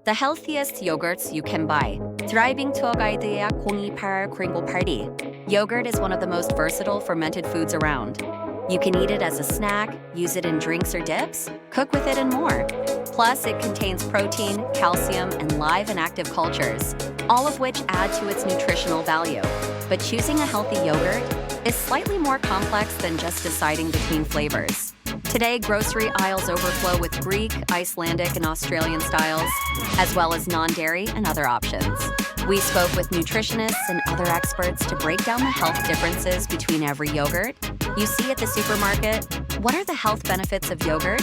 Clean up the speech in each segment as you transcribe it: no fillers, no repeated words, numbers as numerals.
The healthiest yogurts you can buy. 드라이빙투어가이드예약 028-0982. Yogurt is one of the most versatile fermented foods around. You can eat it as a snack, use it in drinks or dips, cook with it, and more. Plus, it contains protein, calcium, and live and active cultures, all of which add to its nutritional value. But choosing a healthy yogurt is slightly more complex than just deciding between flavors. Today, grocery aisles overflow with Greek, Icelandic, and Australian styles, as well as non-dairy and other options. We spoke with nutritionists and other experts to break down the health differences between every yogurt you see at the supermarket. What are the health benefits of yogurt?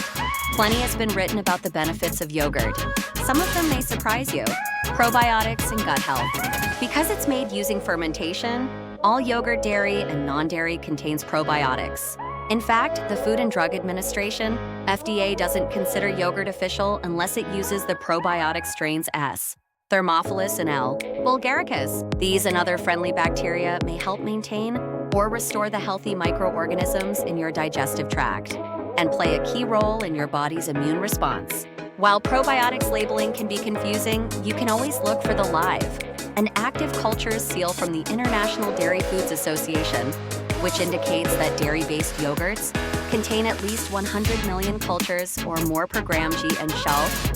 Plenty has been written about the benefits of yogurt. Some of them may surprise you. Probiotics and gut health. Because it's made using fermentation, all yogurt dairy and non-dairy contains probiotics. In fact, the Food and Drug Administration, FDA, doesn't consider yogurt official unless it uses the probiotic strains S. Thermophilus and L. bulgaricus. These and other friendly bacteria may help maintain or restore the healthy microorganisms in your digestive tract and play a key role in your body's immune response. While probiotics labeling can be confusing, you can always look for the live and active cultures seal from the International Dairy Foods Association, which indicates that dairy-based yogurts contain at least 100 million cultures or more per gram G and shelf.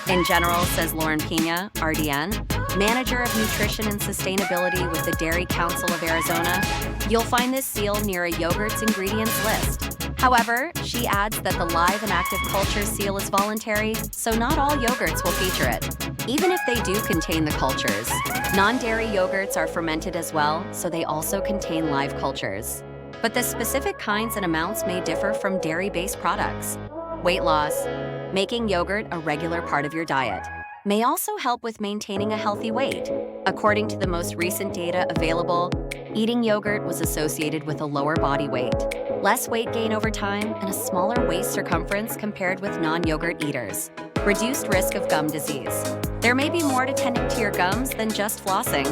In general, says Lauren Pena, RDN, Manager of Nutrition and Sustainability with the Dairy Council of Arizona, you'll find this seal near a yogurt's ingredients list. However, she adds that the live and active culture seal is voluntary, so not all yogurts will feature it, even if they do contain the cultures. Non-dairy yogurts are fermented as well, so they also contain live cultures. But the specific kinds and amounts may differ from dairy-based products. Weight loss. Making yogurt a regular part of your diet may also help with maintaining a healthy weight. According to the most recent data available, eating yogurt was associated with a lower body weight, less weight gain over time, and a smaller waist circumference compared with non-yogurt eaters. Reduced risk of gum disease. There may be more to tending to your gums than just flossing.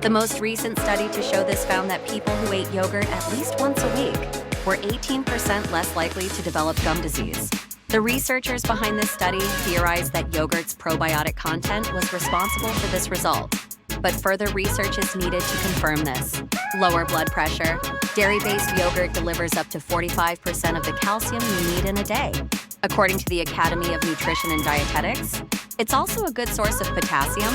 The most recent study to show this found that people who ate yogurt at least once a week were 18% less likely to develop gum disease. The researchers behind this study theorized that yogurt's probiotic content was responsible for this result, but further research is needed to confirm this. Lower blood pressure. Dairy-based yogurt delivers up to 45% of the calcium you need in a day. According to the Academy of Nutrition and Dietetics, it's also a good source of potassium,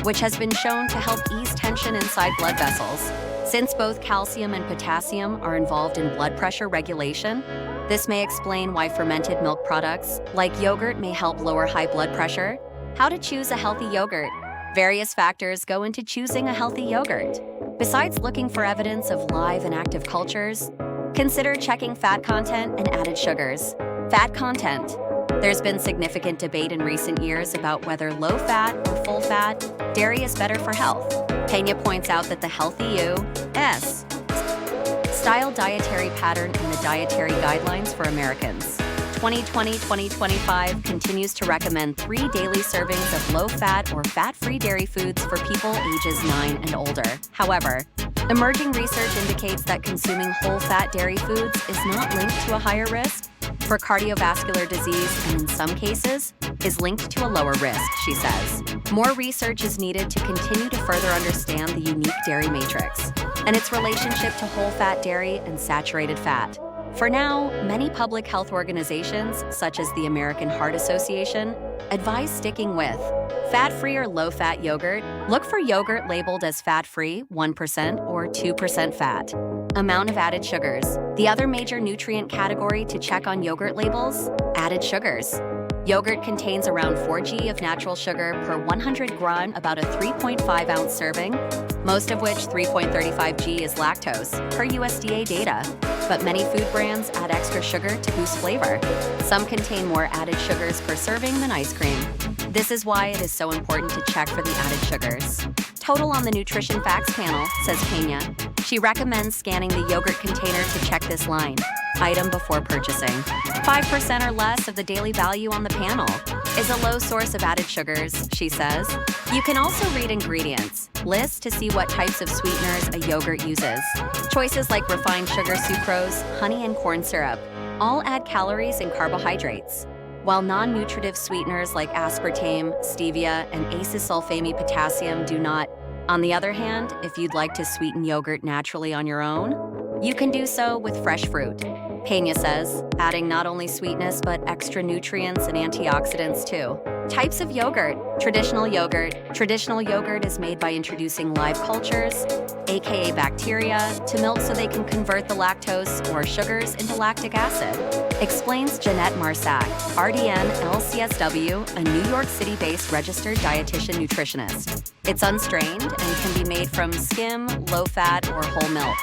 which has been shown to help ease tension inside blood vessels. Since both calcium and potassium are involved in blood pressure regulation, this may explain why fermented milk products, like yogurt, may help lower high blood pressure. How to choose a healthy yogurt. Various factors go into choosing a healthy yogurt. Besides looking for evidence of live and active cultures, consider checking fat content and added sugars. Fat content. There's been significant debate in recent years about whether low-fat or full-fat dairy is better for health. Pena points out that the Healthy U.S. style dietary pattern in the Dietary Guidelines for Americans 2020-2025 continues to recommend 3 daily servings of low-fat or fat-free dairy foods for people ages 9 and older. However, emerging research indicates that consuming whole-fat dairy foods is not linked to a higher risk for cardiovascular disease and in some cases is linked to a lower risk, she says. More research is needed to continue to further understand the unique dairy matrix and its relationship to whole-fat dairy and saturated fat. For now, many public health organizations, such as the American Heart Association, advise sticking with fat-free or low-fat yogurt. Look for yogurt labeled as fat-free, 1% or 2% fat. Amount of added sugars. The other major nutrient category to check on yogurt labels, added sugars. Yogurt contains around 4 g of natural sugar per 100 gram, about a 3.5-ounce serving, most of which 3.35 g is lactose, per USDA data. But many food brands add extra sugar to boost flavor. Some contain more added sugars per serving than ice cream. This is why it is so important to check for the added sugars. Total on the Nutrition Facts panel, says Pena. She recommends scanning the yogurt container to check this line. Item before purchasing. 5% or less of the daily value on the panel is a low source of added sugars, she says. You can also read ingredients list to see what types of sweeteners a yogurt uses. Choices like refined sugar, sucrose, honey, and corn syrup all add calories and carbohydrates. while non-nutritive sweeteners like aspartame, stevia, and acesulfame potassium do not. On the other hand, if you'd like to sweeten yogurt naturally on your own, you can do so with fresh fruit. Peña says, adding not only sweetness but extra nutrients and antioxidants too. Types of yogurt. Traditional yogurt. Traditional yogurt is made by introducing live cultures, aka bacteria, to milk so they can convert the lactose or sugars into lactic acid. Explains Jeanette Marsac, RDN LCSW, a New York City-based registered dietitian nutritionist. It's unstrained and can be made from skim, low-fat, or whole milk.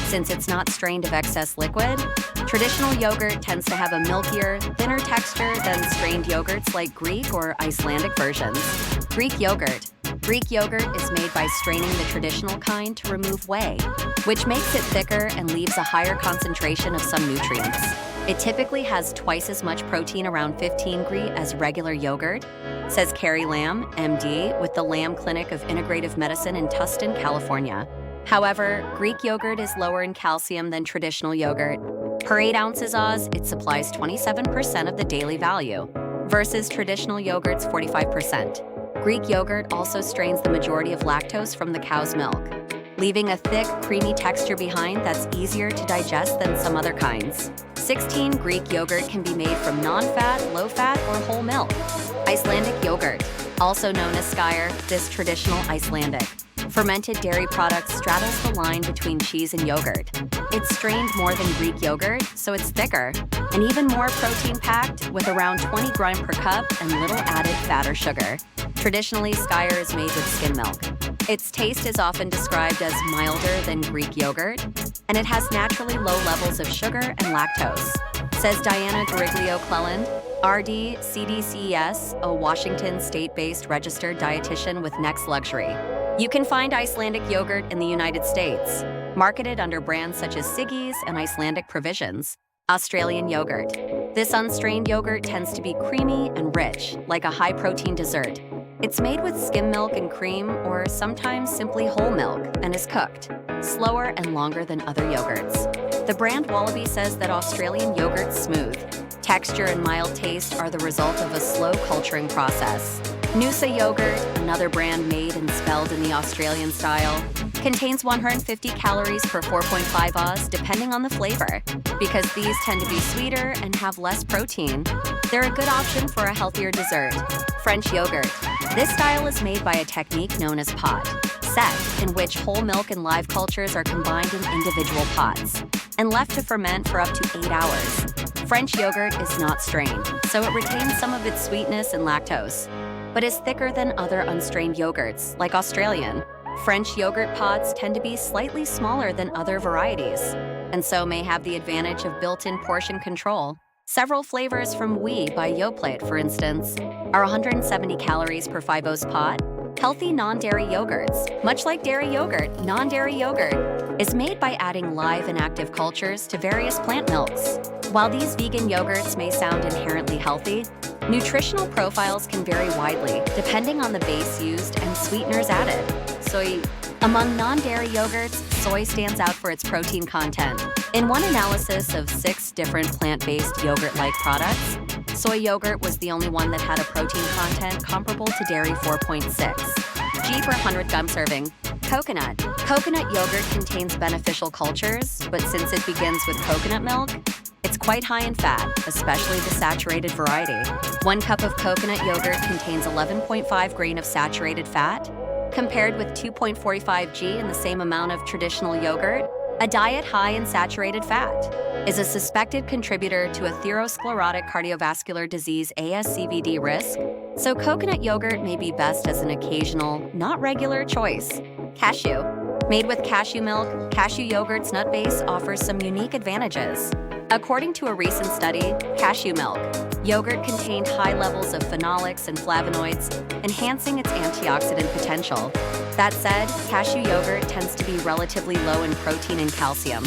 Since it's not strained of excess liquid, traditional yogurt tends to have a milkier, thinner texture than strained yogurts like Greek or Icelandic versions. Greek yogurt. Greek yogurt is made by straining the traditional kind to remove whey, which makes it thicker and leaves a higher concentration of some nutrients. It typically has twice as much protein, around 15 g, as regular yogurt, says Carrie Lamb, MD, with the Lamb Clinic of Integrative Medicine in Tustin, California. However, Greek yogurt is lower in calcium than traditional yogurt. Per 8 ounces Oz, it supplies 27% of the daily value, versus traditional yogurt's 45%. Greek yogurt also strains the majority of lactose from the cow's milk, leaving a thick, creamy texture behind that's easier to digest than some other kinds. 16 Greek yogurt can be made from non-fat, low-fat, or whole milk. Icelandic yogurt, also known as skyr, this traditional Icelandic fermented dairy product straddles the line between cheese and yogurt. It's strained more than Greek yogurt, so it's thicker, and even more protein-packed, with around 20 g per cup and little added fat or sugar. Traditionally, skyr is made with skim milk. Its taste is often described as milder than Greek yogurt, and it has naturally low levels of sugar and lactose, says Diana Gariglio-Cleland, RD CDCES, a Washington state-based registered dietitian with Next Luxury. You can find Icelandic yogurt in the United States, marketed under brands such as Siggy's and Icelandic Provisions. Australian yogurt. This unstrained yogurt tends to be creamy and rich, like a high-protein dessert. It's made with skim milk and cream, or sometimes simply whole milk, and is cooked, slower and longer than other yogurts. The brand Wallaby says that Australian yogurt's smooth texture and mild taste are the result of a slow culturing process. Noosa yogurt, another brand made and spelled in the Australian style, contains 150 calories per 4.5 Oz depending on the flavor. Because these tend to be sweeter and have less protein, they're a good option for a healthier dessert. French yogurt. This style is made by a technique known as pot set, in which whole milk and live cultures are combined in individual pots and left to ferment for up to 8 hours. French yogurt is not strained, so it retains some of its sweetness and lactose, but is thicker than other unstrained yogurts, like Australian. French yogurt pots tend to be slightly smaller than other varieties, and so may have the advantage of built-in portion control. Several flavors from Oui by Yoplait, for instance, are 170 calories per 5 Oz pot. Healthy non-dairy yogurts. Much like dairy yogurt, non-dairy yogurt is made by adding live and active cultures to various plant milks. While these vegan yogurts may sound inherently healthy, nutritional profiles can vary widely depending on the base used and sweeteners added. Soy. Among non-dairy yogurts, soy stands out for its protein content. In one analysis of 6 different plant-based yogurt-like products, soy yogurt was the only one that had a protein content comparable to dairy 4.6 g per 100 g serving. Coconut. Coconut yogurt contains beneficial cultures, but since it begins with coconut milk, it's quite high in fat, especially the saturated variety. 1 cup of coconut yogurt contains 11.5 g of saturated fat, compared with 2.45 g in the same amount of traditional yogurt. A diet high in saturated fat is a suspected contributor to atherosclerotic cardiovascular disease (ASCVD) risk, so coconut yogurt may be best as an occasional, not regular choice. Cashew. Made with cashew milk, cashew yogurt's nut base offers some unique advantages. According to a recent study, cashew milk yogurt contained high levels of phenolics and flavonoids, enhancing its antioxidant potential. That said, cashew yogurt tends to be relatively low in protein and calcium.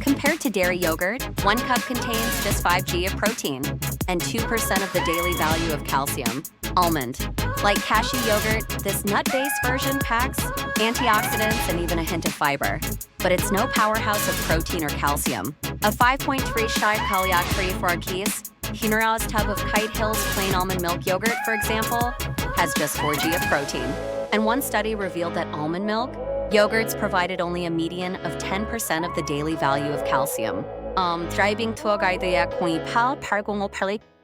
Compared to dairy yogurt, 1 cup contains just 5 g of protein and 2% of the daily value of calcium. Almond. Like cashew yogurt, this nut-based version packs antioxidants and even a hint of fiber, but it's no powerhouse of protein or calcium. A 5.3 shy celiac-free for our keys. Hinura's tub of Kite Hill's plain almond milk yogurt, for example, has just 4G of protein. And one study revealed that almond milk yogurts provided only a median of 10% of the daily value of calcium. 드라이빙투어가이드예약 028-8058